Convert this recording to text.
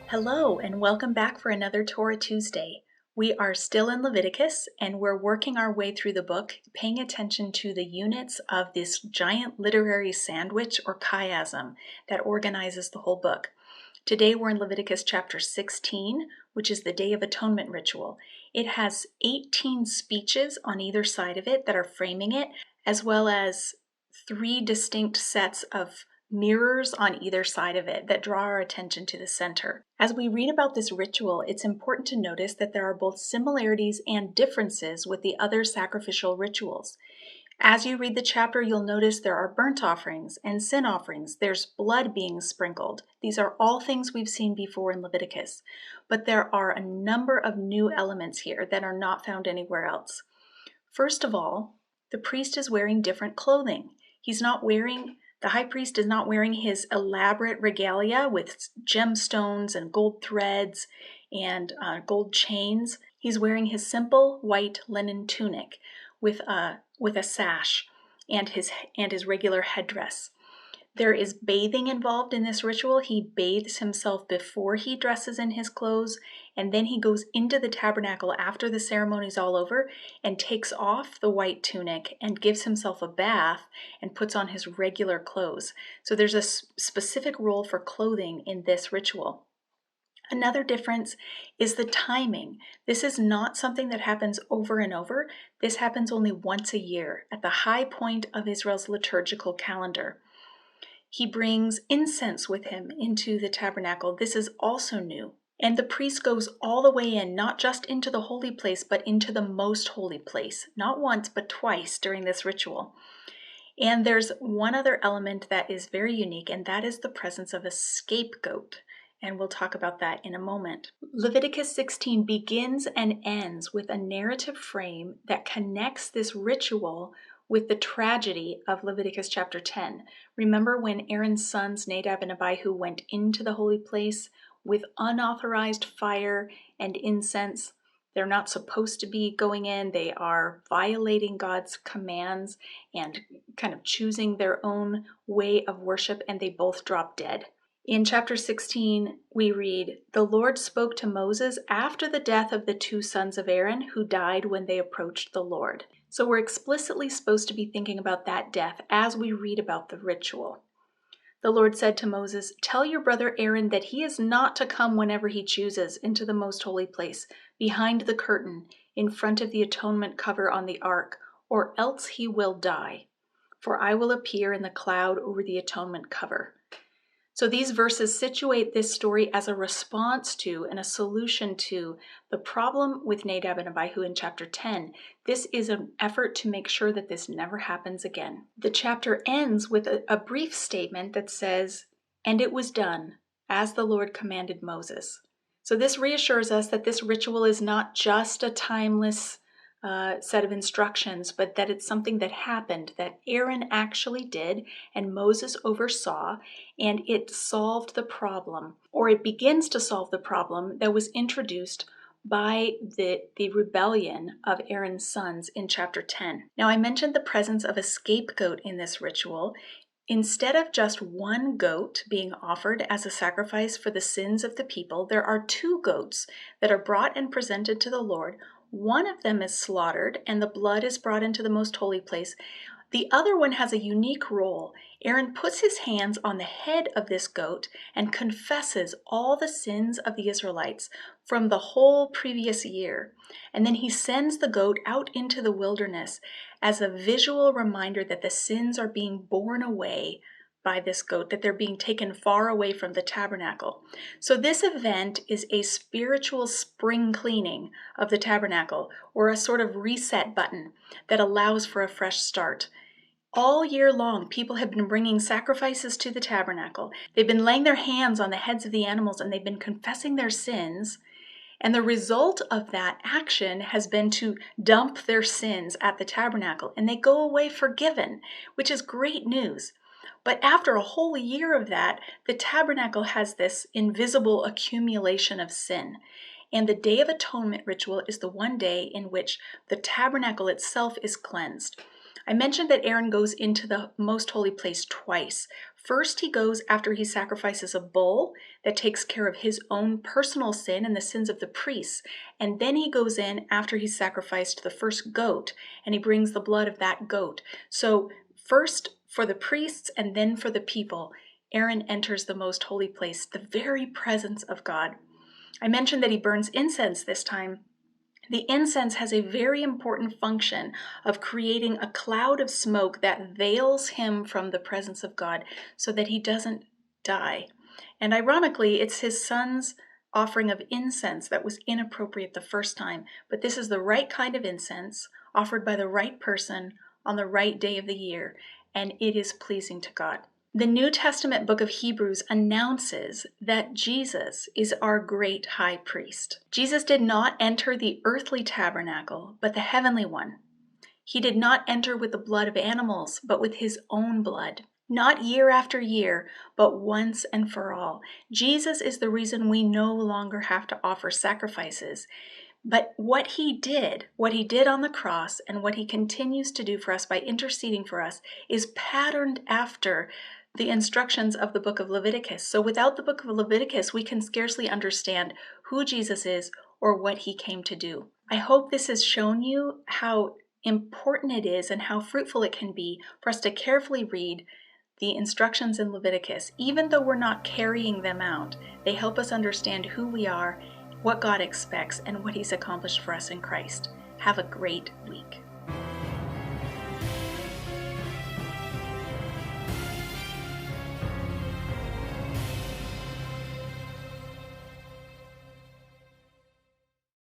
Hello, and welcome back for another Torah Tuesday. We are still in Leviticus, and we're working our way through the book, paying attention to the units of this giant literary sandwich or chiasm that organizes the whole book. Today we're in Leviticus chapter 16, which is the Day of Atonement ritual. It has 18 speeches on either side of it that are framing it, as well as 3 distinct sets of mirrors on either side of it that draw our attention to the center. As we read about this ritual, it's important to notice that there are both similarities and differences with the other sacrificial rituals. As you read the chapter, you'll notice there are burnt offerings and sin offerings. There's blood being sprinkled. These are all things we've seen before in Leviticus, but there are a number of new elements here that are not found anywhere else. First of all, the priest is wearing different clothing. The high priest is not wearing his elaborate regalia with gemstones and gold threads and gold chains. He's wearing his simple white linen tunic with a sash and his regular headdress. There is bathing involved in this ritual. He bathes himself before he dresses in his clothes, and then he goes into the tabernacle after the ceremony's all over and takes off the white tunic and gives himself a bath and puts on his regular clothes. So there's a specific role for clothing in this ritual. Another difference is the timing. This is not something that happens over and over. This happens only once a year at the high point of Israel's liturgical calendar. He brings incense with him into the tabernacle. This is also new. And the priest goes all the way in, not just into the holy place, but into the most holy place. Not once, but twice during this ritual. And there's one other element that is very unique, and that is the presence of a scapegoat. And we'll talk about that in a moment. Leviticus 16 begins and ends with a narrative frame that connects this ritual with the tragedy of Leviticus chapter 10. Remember when Aaron's sons Nadab and Abihu went into the holy place with unauthorized fire and incense? They're not supposed to be going in. They are violating God's commands and kind of choosing their own way of worship, and they both drop dead. In chapter 16, we read, "The Lord spoke to Moses after the death of the 2 sons of Aaron who died when they approached the Lord." So we're explicitly supposed to be thinking about that death as we read about the ritual. The Lord said to Moses, "Tell your brother Aaron that he is not to come whenever he chooses into the most holy place, behind the curtain, in front of the atonement cover on the ark, or else he will die. For I will appear in the cloud over the atonement cover." So these verses situate this story as a response to and a solution to the problem with Nadab and Abihu in chapter 10. This is an effort to make sure that this never happens again. The chapter ends with a brief statement that says, "And it was done, as the Lord commanded Moses." So this reassures us that this ritual is not just a timeless set of instructions, but that it's something that happened, that Aaron actually did and Moses oversaw, and it solved the problem, or it begins to solve the problem that was introduced by the rebellion of Aaron's sons in chapter 10. Now, I mentioned the presence of a scapegoat in this ritual. Instead of just one goat being offered as a sacrifice for the sins of the people, there are 2 goats that are brought and presented to the Lord. One of them is slaughtered, and the blood is brought into the most holy place. The other one has a unique role. Aaron puts his hands on the head of this goat and confesses all the sins of the Israelites from the whole previous year. And then he sends the goat out into the wilderness as a visual reminder that the sins are being borne away by this goat, that they're being taken far away from the tabernacle. So this event is a spiritual spring cleaning of the tabernacle, or a sort of reset button that allows for a fresh start. All year long, people have been bringing sacrifices to the tabernacle. They've been laying their hands on the heads of the animals, and they've been confessing their sins. And the result of that action has been to dump their sins at the tabernacle, and they go away forgiven, which is great news. But after a whole year of that, the tabernacle has this invisible accumulation of sin. And the Day of Atonement ritual is the one day in which the tabernacle itself is cleansed. I mentioned that Aaron goes into the most holy place twice. First, he goes after he sacrifices a bull that takes care of his own personal sin and the sins of the priests. And then he goes in after he sacrificed the first goat, and he brings the blood of that goat. So first for the priests and then for the people, Aaron enters the most holy place, the very presence of God. I mentioned that he burns incense this time. The incense has a very important function of creating a cloud of smoke that veils him from the presence of God so that he doesn't die. And ironically, it's his son's offering of incense that was inappropriate the first time, but this is the right kind of incense offered by the right person on the right day of the year, and it is pleasing to God. The New Testament book of Hebrews announces that Jesus is our great high priest. Jesus did not enter the earthly tabernacle, but the heavenly one. He did not enter with the blood of animals, but with his own blood. Not year after year, but once and for all. Jesus is the reason we no longer have to offer sacrifices. But what he did on the cross, and what he continues to do for us by interceding for us, is patterned after the instructions of the book of Leviticus. So without the book of Leviticus, we can scarcely understand who Jesus is or what he came to do. I hope this has shown you how important it is and how fruitful it can be for us to carefully read the instructions in Leviticus. Even though we're not carrying them out, they help us understand who we are, what God expects, and what he's accomplished for us in Christ. Have a great week.